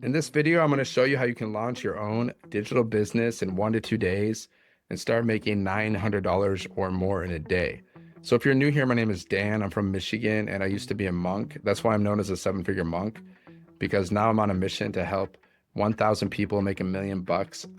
In this video, I'm going to show you how you can launch your own digital business in 1 to 2 days and start making $900 or more in a day. So if you're new here, my name is Dan. I'm from Michigan and I used to be a monk. That's why I'm known as a seven-figure monk, because now I'm on a mission to help 1,000 people make $1 million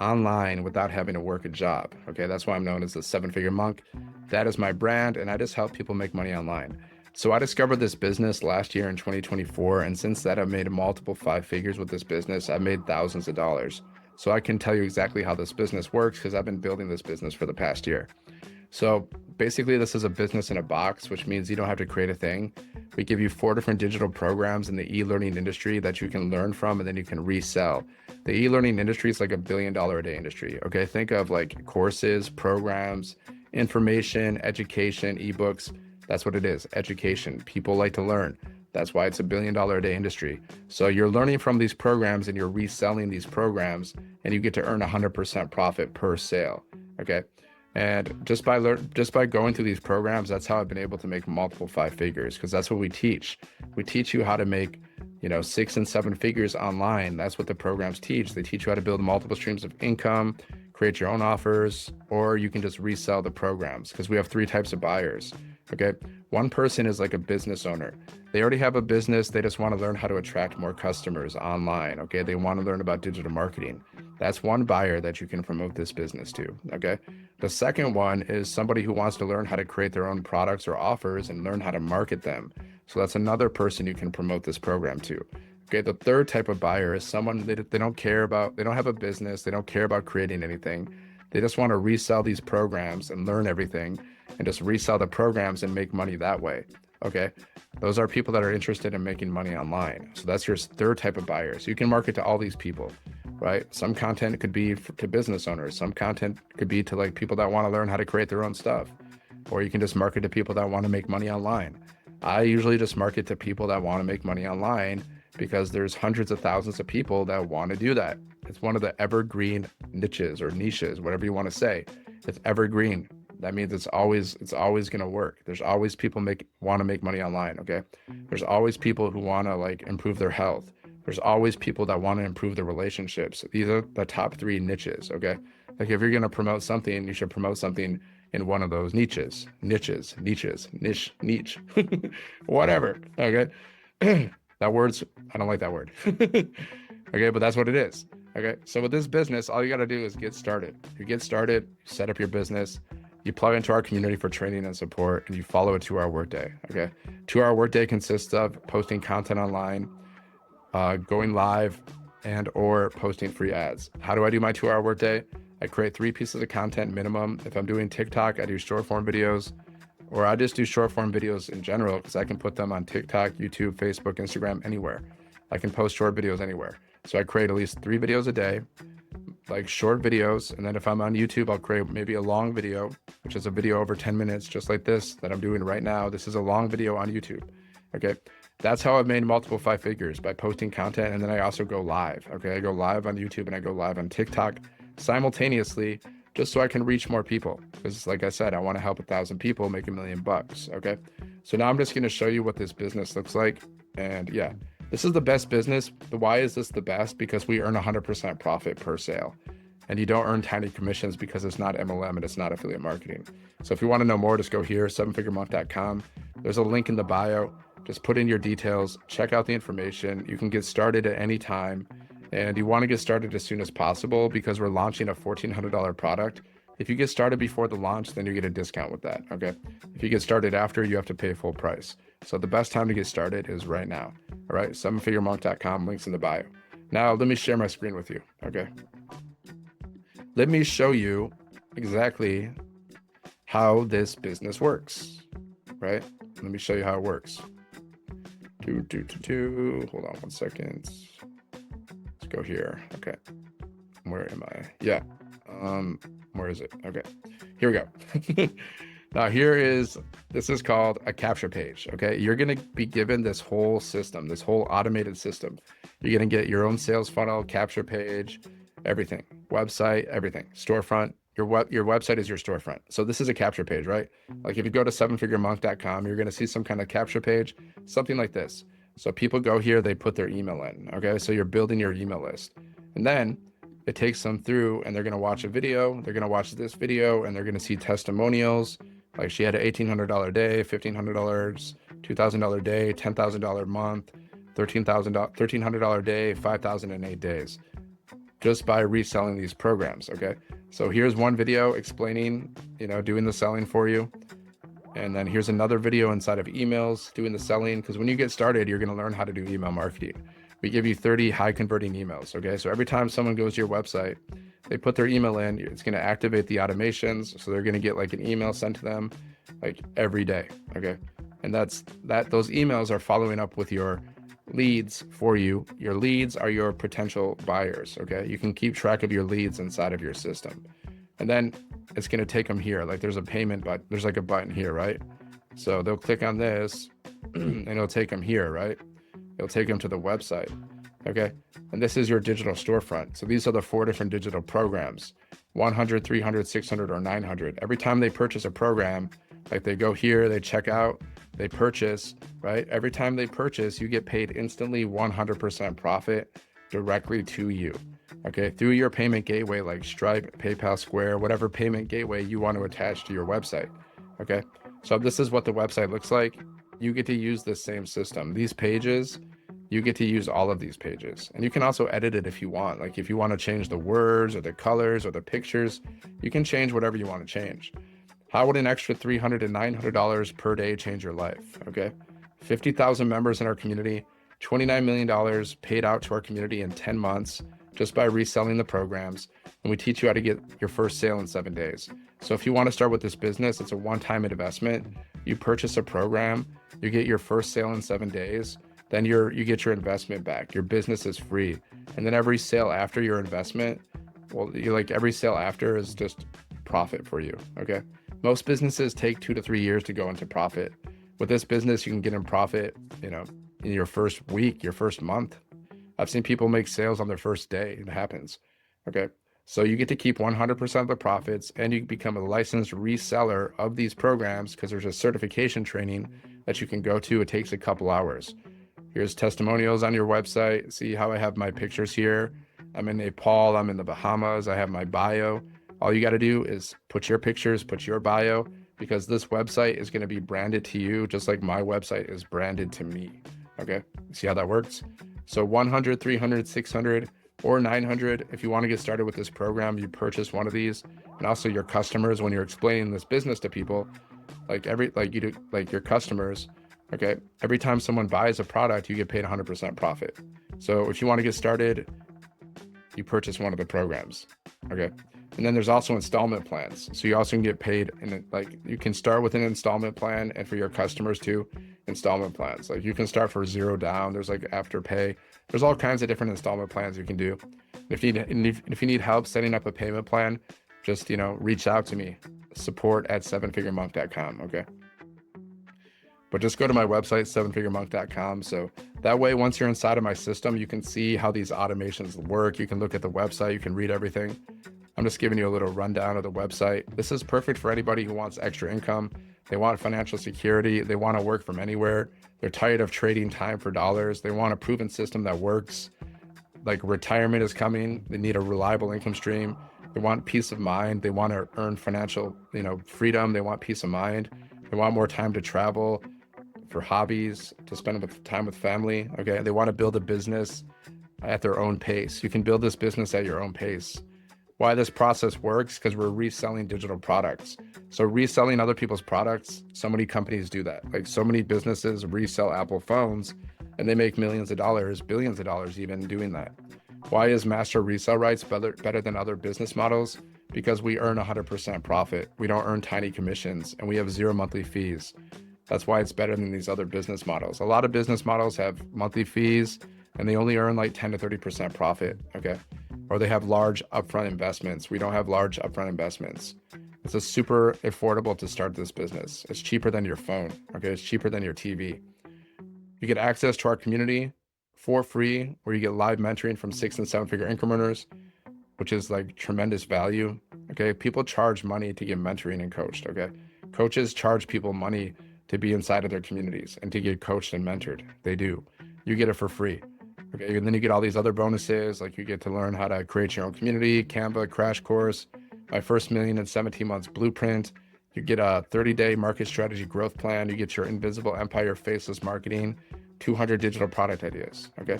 online without having to work a job. Okay, that's why I'm known as the seven-figure monk. That is my brand, and I just help people make money online. So I discovered this business last year in 2024, and since that I've made multiple 5 figures with this business. I've made thousands of dollars. So I can tell you exactly how this business works because I've been building this business for the past year. So basically this is a business in a box, which means you don't have to create a thing. We give you 4 different digital programs in the e-learning industry that you can learn from and then you can resell. The e-learning industry is like $1 billion a day industry. Okay, think of like courses, programs, information, education, ebooks. That's what it is, education. People like to learn. That's why it's $1 billion a day industry. So you're learning from these programs and you're reselling these programs and you get to earn 100% profit per sale. Okay. And just by going through these programs, that's how I've been able to make multiple 5 figures, because that's what we teach. We teach you how to make, 6 and 7 figures online. That's what the programs teach. They teach you how to build multiple streams of income, create your own offers, or you can just resell the programs, because we have 3 types of buyers. Okay. One person is like a business owner. They already have a business. They just want to learn how to attract more customers online. Okay. They want to learn about digital marketing. That's one buyer that you can promote this business to. Okay. The second one is somebody who wants to learn how to create their own products or offers and learn how to market them. So that's another person you can promote this program to. Okay. The third type of buyer is someone that they don't care about, they don't have a business, they don't care about creating anything. They just want to resell these programs and learn everything and just resell the programs and make money that way. Okay. Those are people that are interested in making money online. So that's your third type of buyers. You can market to all these people, right? Some content could be to business owners. Some content could be to like people that want to learn how to create their own stuff, or you can just market to people that want to make money online. I usually just market to people that want to make money online because there's hundreds of thousands of people that want to do that. It's one of the evergreen niches or niches, whatever you want to say. It's evergreen. That means it's always going to work. There's always people want to make money online. Okay. There's always people who want to like improve their health. There's always people that want to improve their relationships. These are the top 3 niches. Okay. Like if you're going to promote something, you should promote something in one of those niches, niche, whatever. Okay. I don't like that word. Okay. But that's what it is. Okay. So with this business, all you got to do is get started. You get started, set up your business, you plug into our community for training and support, and you follow a 2-hour workday. Okay. 2-hour workday consists of posting content online, going live, and or posting free ads. How do I do my 2-hour workday? I create 3 pieces of content minimum. If I'm doing TikTok, I do short form videos, or I just do short form videos in general because I can put them on TikTok, YouTube, Facebook, Instagram, anywhere. I can post short videos anywhere. So I create at least 3 videos a day, like short videos. And then if I'm on YouTube, I'll create maybe a long video, which is a video over 10 minutes, just like this that I'm doing right now. This is a long video on YouTube. Okay. That's how I've made multiple 5 figures, by posting content. And then I also go live. Okay. I go live on YouTube and I go live on TikTok simultaneously, just so I can reach more people. Because like I said, I want to help 1,000 people make $1 million. Okay. So now I'm just going to show you what this business looks like. And yeah, this is the best business. Why is this the best? Because we earn 100% profit per sale. And you don't earn tiny commissions because it's not MLM and it's not affiliate marketing. So if you want to know more, just go here, sevenfiguremonk.com. There's a link in the bio. Just put in your details, check out the information. You can get started at any time. And you want to get started as soon as possible because we're launching a $1,400 product. If you get started before the launch, then you get a discount with that. Okay. If you get started after, you have to pay full price. So the best time to get started is right now. All right. sevenfiguremonk.com, links in the bio. Now let me share my screen with you. Okay. Let me show you exactly how this business works. Right. Let me show you how it works. Hold on 1 second. Let's go here. Okay. Where am I? Yeah. Where is it? Okay. Here we go. Now this is called a capture page. Okay. You're going to be given this whole system, this whole automated system. You're going to get your own sales funnel, capture page, everything, website, everything, storefront. Your website is your storefront. So this is a capture page, right? Like if you go to sevenfiguremonk.com, you're going to see some kind of capture page, something like this. So people go here, they put their email in. Okay. So you're building your email list. And then it takes them through and they're going to watch a video. They're going to watch this video and they're going to see testimonials. Like she had an $1,800 day, $1,500, $2,000 day, $10,000 month, $1,300 day, 5,008 days, just by reselling these programs. Okay. So here's one video explaining, doing the selling for you. And then here's another video inside of emails doing the selling. Because when you get started, you're going to learn how to do email marketing. We give you 30 high converting emails. Okay. So every time someone goes to your website, they put their email in, it's going to activate the automations. So they're going to get like an email sent to them like every day. Okay. And those emails are following up with your leads for you. Your leads are your potential buyers. Okay. You can keep track of your leads inside of your system. And then it's going to take them here. Like there's a payment button. There's like a button here, right? So they'll click on this and it'll take them here, right? It'll take them to the website. Okay. And this is your digital storefront. So these are the 4 different digital programs: 100, 300, 600, or 900. Every time they purchase a program, like they go here, they check out, they purchase, right? Every time they purchase, you get paid instantly 100% profit directly to you. Okay, through your payment gateway like Stripe, PayPal, Square, whatever payment gateway you want to attach to your website. Okay, so this is what the website looks like. You get to use the same system. These pages, you get to use all of these pages. And you can also edit it if you want. Like if you want to change the words or the colors or the pictures, you can change whatever you want to change. How would an extra $300 to $900 per day change your life? Okay, 50,000 members in our community, $29 million paid out to our community in 10 months. Just by reselling the programs. And we teach you how to get your first sale in 7 days. So if you want to start with this business, it's a one-time investment. You purchase a program, you get your first sale in 7 days, then you get your investment back. Your business is free. And then every sale after your investment, every sale after is just profit for you. Okay. Most businesses take 2 to 3 years to go into profit. With this business, you can get in profit, in your first week, your first month. I've seen people make sales on their first day. It happens. Okay. So you get to keep 100% of the profits and you become a licensed reseller of these programs because there's a certification training that you can go to. It takes a couple hours. Here's testimonials on your website. See how I have my pictures here. I'm in Nepal. I'm in the Bahamas. I have my bio. All you got to do is put your pictures, put your bio, because this website is going to be branded to you just like my website is branded to me. Okay. See how that works? So 100, 300, 600, or 900. If you want to get started with this program, you purchase one of these. And also your customers, when you're explaining this business to people, your customers, okay, every time someone buys a product, you get paid 100% profit. So if you want to get started, you purchase one of the programs. Okay. And then there's also installment plans. So you also can get paid you can start with an installment plan, and for your customers too, installment plans. Like you can start for $0 down. There's like Afterpay. There's all kinds of different installment plans you can do. If you need help setting up a payment plan, just, reach out to me, support@sevenfiguremonk.com. Okay. But just go to my website, sevenfiguremonk.com. So that way, once you're inside of my system, you can see how these automations work. You can look at the website, you can read everything. I'm just giving you a little rundown of the website. This is perfect for anybody who wants extra income. They want financial security. They want to work from anywhere. They're tired of trading time for dollars. They want a proven system that works. Like retirement is coming. They need a reliable income stream. They want peace of mind. They want to earn financial, freedom. They want peace of mind. They want more time to travel, for hobbies, to spend time with family. Okay. They want to build a business at their own pace. You can build this business at your own pace. Why this process works, because we're reselling digital products. So reselling other people's products, so many companies do that. Like so many businesses resell Apple phones and they make millions of dollars, billions of dollars even doing that. Why is master resale rights better than other business models? Because we earn 100% profit. We don't earn tiny commissions and we have 0 monthly fees. That's why it's better than these other business models. A lot of business models have monthly fees and they only earn like 10 to 30% profit. Okay. Or they have large upfront investments. We don't have large upfront investments. It's a super affordable to start this business. It's cheaper than your phone. Okay. It's cheaper than your TV. You get access to our community for free, where you get live mentoring from 6 and 7 figure income earners, which is like tremendous value. Okay. People charge money to get mentoring and coached. Okay. Coaches charge people money to be inside of their communities and to get coached and mentored. They do. you get it for free. Okay, and then you get all these other bonuses, like you get to learn how to create your own community, Canva crash course, my first million in 17 months blueprint. You get a 30-day market strategy growth plan. You get your invisible empire faceless marketing, 200 digital product ideas. Okay,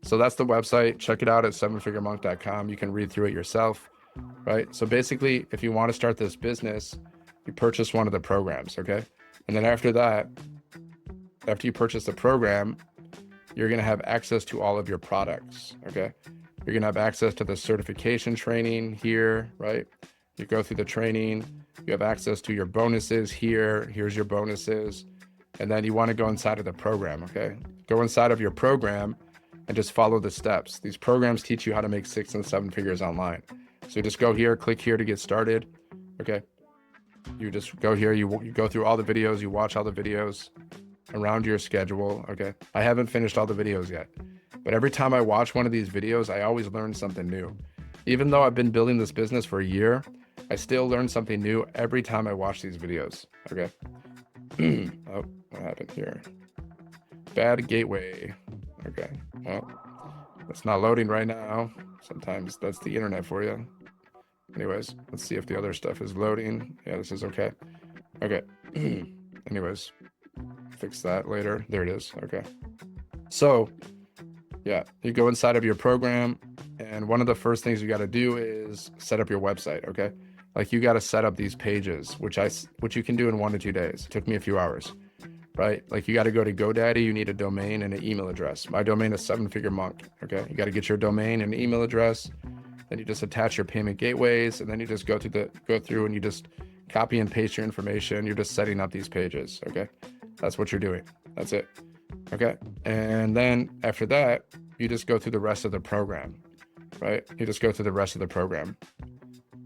so that's the website. Check it out at sevenfiguremonk.com. You can read through it yourself, right? So basically, if you want to start this business, you purchase one of the programs, okay? And then after that, after you purchase the program, you're going to have access to all of your products, okay? You're going to have access to the certification training here, right? You go through the training, you have access to your bonuses here. Here's your bonuses. And then you want to go inside of the program, okay? Go inside of your program and just follow the steps. These programs teach you how to make 6 and 7 figures online. So you just go here, click here to get started, okay? You just go here, you go through all the videos, you watch all the videos around your schedule, okay? I haven't finished all the videos yet, but every time I watch one of these videos, I always learn something new. Even though I've been building this business for a year, I still learn something new every time I watch these videos, okay? Oh, what happened here? Bad gateway, okay. Well, it's not loading right now. Sometimes that's the internet for you. Anyways, let's see if the other stuff is loading. Yeah, this is okay. Okay. Anyways, fix that later. There it is. Okay. So, yeah, you go inside of your program, and one of the first things you got to do is set up your website. Okay. Like you got to set up these pages, which you can do in 1 to 2 days. It took me a few hours, right? Like you got to go to GoDaddy. You need a domain and an email address. My domain is 7figuremonk. Okay. You got to get your domain and email address. Then you just attach your payment gateways, and then you just go through and you just copy and paste your information. You're just setting up these pages. Okay. That's what you're doing. That's it. Okay. And then after that, you just go through the rest of the program, right? You just go through the rest of the program.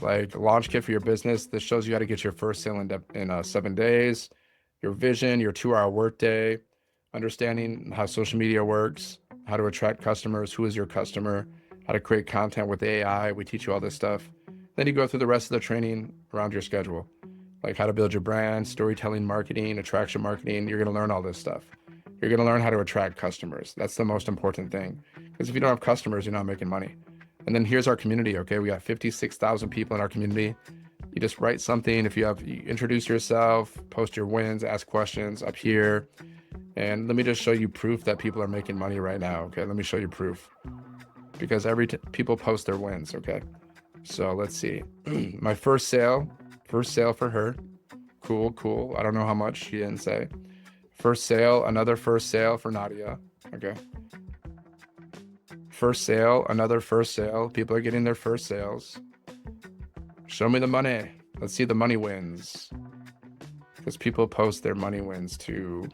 Like launch kit for your business. This shows you how to get your first sale in 7 days, your vision, your 2-hour workday, understanding how social media works, how to attract customers, who is your customer, how to create content with AI. We teach you all this stuff. Then you go through the rest of the training around your schedule, like how to build your brand, storytelling, marketing, attraction marketing. You're going to learn all this stuff. You're going to learn how to attract customers. That's the most important thing. Because if you don't have customers, you're not making money. And then here's our community, okay? We got 56,000 people in our community. You just write something. You introduce yourself, post your wins, ask questions up here. And let me just show you proof that people are making money right now, okay? Let me show you proof. Because people post their wins, okay? So let's see. My first sale for her. Cool. I don't know how much, she didn't say. First sale, another first sale for Nadia, okay? First sale, another first sale. People are getting their first sales. Show me the money. Let's see the money wins. Because people post their money wins too.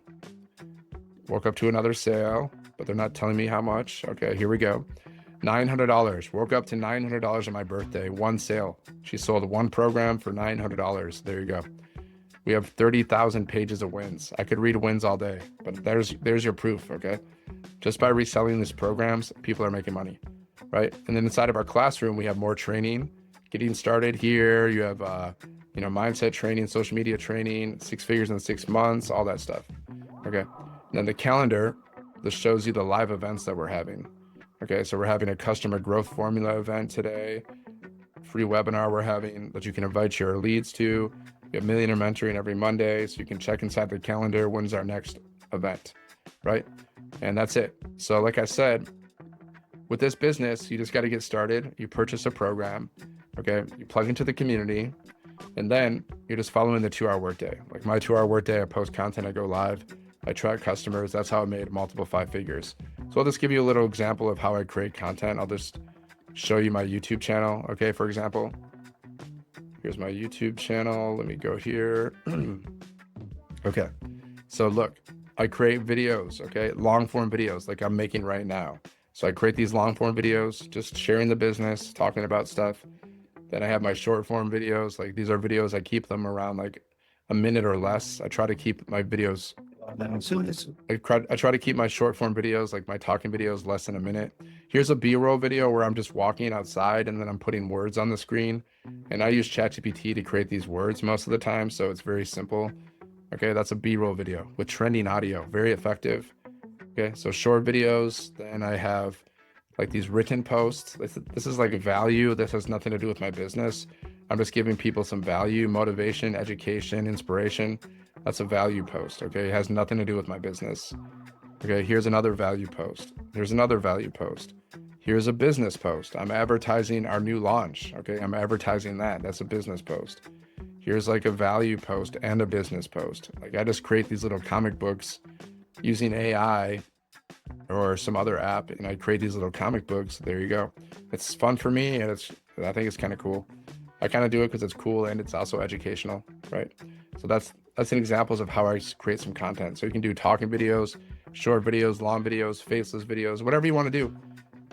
Woke up to another sale, but they're not telling me how much. Okay, here we go. $900. Woke up to $900 on my birthday. One sale. She sold one program for $900. There you go. We have 30,000 pages of wins. I could read wins all day, but there's your proof, okay? Just by reselling these programs, people are making money, right? And then inside of our classroom, we have more training. Getting started here, you have mindset training, social media training, 6 figures in 6 months, all that stuff, okay? And then the calendar, this shows you the live events that we're having. Okay, so we're having a customer growth formula event today, free webinar we're having that you can invite your leads to. We have millionaire mentoring every Monday, so you can check inside the calendar when's our next event, right? And that's it. So like I said, with this business, you just got to get started. You purchase a program, okay? You plug into the community, and then you're just following the 2-hour workday. Like my 2-hour workday, I post content, I go live, I track customers. That's how I made multiple 5 figures. So I'll just give you a little example of how I create content. I'll just show you my YouTube channel. Okay, for example, here's my YouTube channel. Let me go here. Okay, so look, I create videos, okay? Long form videos like I'm making right now. So I create these long form videos, just sharing the business, talking about stuff. Then I have my short form videos. Like these are videos, I keep them around like a minute or less. I try to keep my videos I try to keep my short form videos, like my talking videos, less than a minute. Here's a B-roll video where I'm just walking outside and then I'm putting words on the screen. And I use ChatGPT to create these words most of the time, so it's very simple. Okay, that's a B-roll video with trending audio, very effective. Okay, so short videos. Then I have like these written posts. This is like value. This has nothing to do with my business. I'm just giving people some value, motivation, education, inspiration. That's a value post. Okay, it has nothing to do with my business. Okay, here's another value post. Here's another value post. Here's a business post. I'm advertising our new launch. Okay, I'm advertising that. That's a business post. Here's like a value post and a business post. Like I just create these little comic books using AI or some other app, and I create these little comic books. There you go. It's fun for me, and I think it's kind of cool. I kind of do it because it's cool and it's also educational, right? So that's an examples of how I create some content. So you can do talking videos, short videos, long videos, faceless videos, whatever you want to do.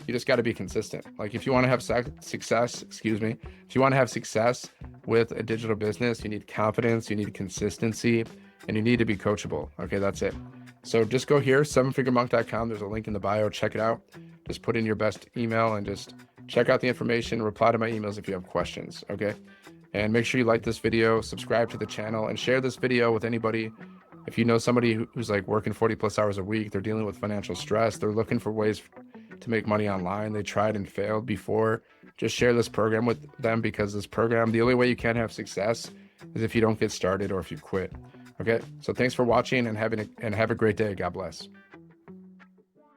You just got to be consistent. Like if you want to have success, excuse me, if you want to have success with a digital business, you need confidence, you need consistency, and you need to be coachable. Okay, that's it. So just go here, sevenfiguremonk.com. There's a link in the bio. Check it out. Just put in your best email and just check out the information. Reply to my emails if you have questions. Okay. And make sure you like this video, subscribe to the channel, and share this video with anybody. If you know somebody who's like working 40+ hours a week, they're dealing with financial stress, they're looking for ways to make money online, they tried and failed before, just share this program with them, because this program, the only way you can have success is if you don't get started or if you quit. Okay, so thanks for watching and have a great day. God bless.